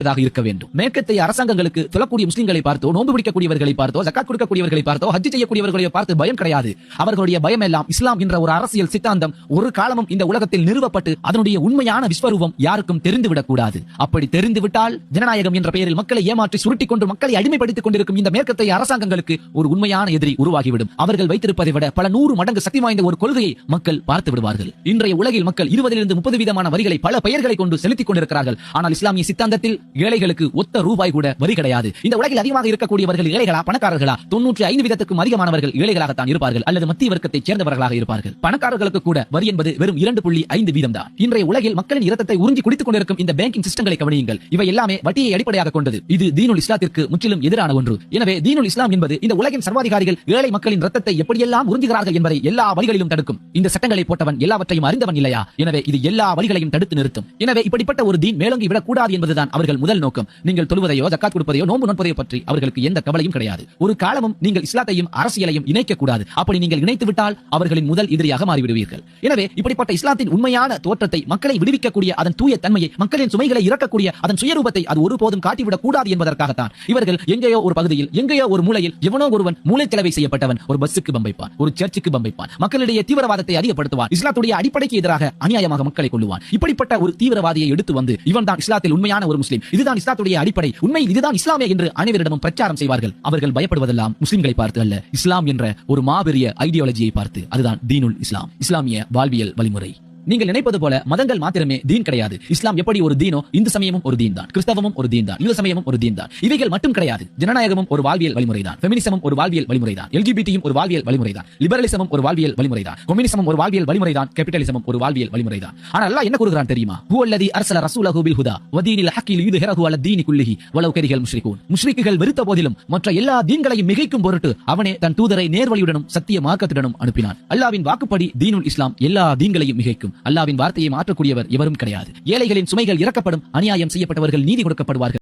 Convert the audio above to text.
இருக்க வேண்டும். மேற்கத்திய அரசாங்கங்களுக்கு சொல்லக்கூடிய முஸ்லிம்களை பார்த்தோ, நோன்பு பிடிக்கக்கூடியவர்களை பார்த்தோ, ஜக்காத் கொடுக்கக்கூடியவர்களை பார்த்தோ, ஹஜ் செய்யக்கூடியவர்களை பார்த்து பயம் கிடையாது. அவர்களுடைய பயம் எல்லாம் இஸ்லாம் என்ற ஒரு அரசியல் சித்தாந்தம் ஒரு காலமும் இந்த உலகத்தில் நிறுவப்பட்டு அதனுடைய உண்மையான விஸ்வரூபம் யாருக்கும் தெரிந்துவிடக் கூடாது. அப்படி தெரிந்துவிட்டால் ஜனநாயகம் என்ற பெயரில் மக்களை ஏமாற்றி சுருட்டிக் கொண்டு மக்களை அடிமைப்படுத்திக் கொண்டிருக்கும் இந்த மேற்கத்திய அரசாங்கங்களுக்கு ஒரு உண்மையான எதிரி உருவாகிவிடும். அவர்கள் வைத்திருப்பதை விட பல 100 மடங்கு சக்தி வாய்ந்த ஒரு கொள்கையை மக்கள் பார்த்து விடுவார்கள். இன்றைய உலகில் மக்கள் 20 - 30 வீதமான வரிகளை பல பெயர்களை கொண்டு செலுத்திக் கொண்டிருக்கிறார்கள். ஆனால் இஸ்லாமிய சித்தாந்தத்தில் ஏழைகளுக்கு ஒத்த ரூபாய் கூட வரி கிடையாது. இந்த உலகில் அதிகமாக இருக்கக்கூடியவர்கள் ஏழைகளா பணக்காரர்களா? 95% அதிகமானவர்கள் ஏழைகளாகத்தான் இருப்பார்கள் அல்லது மத்திய வர்க்கத்தைச் சேர்ந்தவர்களாக இருப்பார்கள். பணக்காரர்களுக்கு கூட வரி என்பது வெறும் 2.5% தான். இன்றைய உலகில் மக்களின் இரத்தத்தை உறிஞ்சி குடித்துக் கொண்டிருக்கும் இந்த பேங்கிங் சிஸ்டங்களை கவனியுங்கள். இவை எல்லாமே வட்டியை அடிப்படையாக கொண்டது. இது தீனுல் இஸ்லாத்திற்கு முற்றிலும் எதிரான ஒன்று. எனவே தீனுல் இஸ்லாம் என்பது இந்த உலகின் சர்வாதிகாரிகள் ஏழை மக்களின் இரத்தத்தை எப்படியெல்லாம் உறிஞ்சுகிறார்கள் என்பதை எல்லா வழிகளிலும் தடுக்கும். இந்த சட்டங்களை போட்டவன் எல்லாவற்றையும் அறிந்தவன் இல்லையா? எனவே இது எல்லா வழிகளையும் தடுத்து நிறுத்தும். எனவே இப்படிப்பட்ட ஒரு தீன் மேலோங்கி விடக் கூடாது என்பதுதான் அவர்கள் முதல் நோக்கம். நீங்கள் தொழுவதையோ ஜக்காத் கொடுப்பதையோ நோன்பு நோற்பதையோ பற்றி அவர்களுக்கு எந்த கவலையும் கிடையாது. ஒரு காலமும் நீங்கள் இஸ்லாத்தையும் அரசியலையும் இணைக்க கூடாது. அப்படி நீங்கள் இணைத்து விட்டால் அவர்களின் முதல் எதிரியாக மாறிவிடுவீர்கள். எனவே இப்படிப்பட்ட இஸ்லாத்தின் உண்மையான தோற்றத்தை, மக்களை விடுவிக்கக்கூடிய அதன் தூய தன்மையை, மக்களின் சுமைகளை இறக்கக்கூடிய அதன் சுயரூபத்தை அது ஒருபோதும் காட்டிவிடக் கூடாது என்பதற்காகத்தான் இவர்கள் எங்கேயோ ஒரு பகுதியில், எங்கேயோ ஒரு மூலையில் எவனோ ஒருவன் மூளைச்சலவை செய்யப்பட்டவன் ஒரு பஸ்ஸுக்கு பம்பைப்பான், ஒரு சர்ச்சுக்கு பம்பைப்பான், மக்களிடையே தீவிரவாதத்தை அதிகப்படுத்துவான், இஸ்லாத்துடைய அடிப்படைக்கு எதிராக அநியாயமாக மக்களை கொள்ளுவான். இப்படிப்பட்ட ஒரு தீவிரவாதியை எடுத்து வந்து இவன் தான் இஸ்லாத்தில் உண்மையான ஒரு முஸ்லிம், இதுதான் இஸ்லாத்துடைய அடிப்படை, உண்மையில் இதுதான் இஸ்லாமே என்று அனைவரிடமும் பிரச்சாரம் செய்வார்கள். அவர்கள் பயப்படுவதெல்லாம் முஸ்லிம்களை பார்த்து அல்ல, இஸ்லாம் என்ற ஒரு மாபெரிய ஐடியாலஜியை பார்த்து. அதுதான் தீனுல் இஸ்லாம், இஸ்லாமிய வாழ்வியல் வழிமுறை. நீங்கள் நினைப்பது போல மதங்கள் மாத்திரமே தீன் கிடையாது. இஸ்லாம் எப்படி ஒரு தீனோ, இந்து சமயமும் ஒரு தீன் தான், கிறிஸ்தவமும் ஒரு தீன் தான், யூத சமயமும் ஒரு தீன் தான். இவைகள் மட்டும் கிடையாது. ஜனநாயகமும் ஒரு வாழ்வியல் வழிமுறை தான், ஃபெமினிசமும் ஒரு வாழ்வியல் வழிமுறை தான், எல்ஜிபிடியும் ஒரு வாழ்வியல் வழிமுறை தான், லிபரலிசமும் ஒரு வாழ்வியல் வழிமுறை தான், கம்யூனிசமும் ஒரு வாழ்வியல் வழிமுறை தான், கேபிட்டலிசமும் ஒரு வாழ்வியல் வழிமுறை தான். ஆனால் அல்லாஹ் என்ன கூறுகிறான் தெரியுமா? ஹுவல்லதி அர்ஸல ரசூலஹு பில் ஹுதா வ தீனில் ஹக்கி லியுத்ஹிரஹு அலா தீனி குல்லிஹி வலவ் கரிஹல் முஷ்ரிகூன். முஷ்ரிக்குகள் வெறுத்த போதிலும் மற்ற எல்லா தீன்களையும் மிகைக்கும் பொருட்டு அவனே தன் தூதரை நேர்வழியுடனும் சத்திய மார்க்கத்துடனும் அனுப்பினான். அல்லாஹ்வின் வாக்குப்படி தீனுல் இஸ்லாம் எல்லா தீன்களையும் மிகைக்கும். அல்லாஹ்வின் வார்த்தையை மாற்றக்கூடியவர் எவரும் கிடையாது. ஏழைகளின் சுமைகள் இறக்கப்படும், அநியாயம் செய்யப்பட்டவர்கள் நீதி கொடுக்கப்படுவார்கள்.